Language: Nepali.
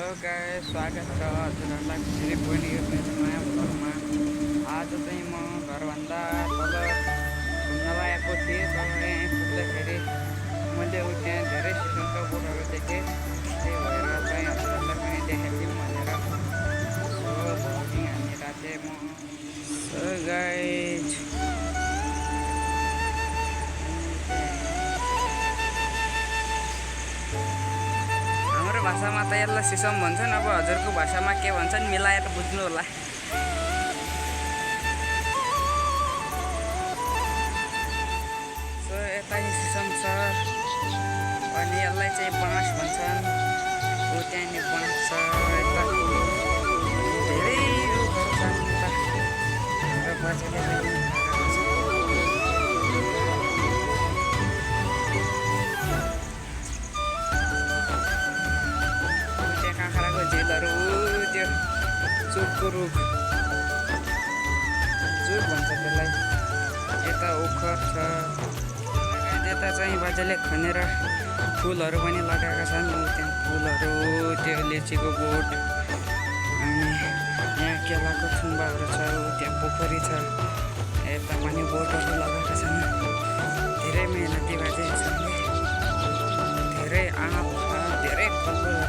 हेलो गाइस, स्वागत छ हजुरहरूलाई फेरि पनि यो मेरो नयाँ भ्लगमा। आज चाहिँ म घरभन्दा तल घुम्न लागेको थिएँ, तर यहाँ पुग्दाखेरि मैले त्यहाँ धेरै सिजनका बोटहरू देखेँ। त्यही भएर चाहिँ हजुरहरूलाई पनि देखाइदिउँ भनेर सो भ्लगिङ हानिरहेको थिएँ म। सो गाइस, हाम्रो भाषामा त यसलाई सिसम भन्छन्, अब हजुरको भाषामा के भन्छन् मिलाएर बुझ्नु होला। सो यता सिसम छ अनि यसलाई चाहिँ बाँस भन्छन्। हो त्यहाँनिर बाँस छ, यता धेरै रुखहरू छन् र बाजेले पनि काँक्राको झिलहरू, त्यो चुकको रुख चुक भन्छ त्यसलाई। यता ओखर छ, यता चाहिँ बाजेले खनेर फुलहरू पनि लगाएका छन्। त्यहाँ फुलहरू, त्यो लिचीको बोट अनि यहाँ केलाको थुम्बाहरू छ। त्यहाँ पोखरी छ, यता पनि बोटहरू लगाएका छन्। धेरै मेहनती बाजे छन्, धेरै आँप छ, धेरै फलफुल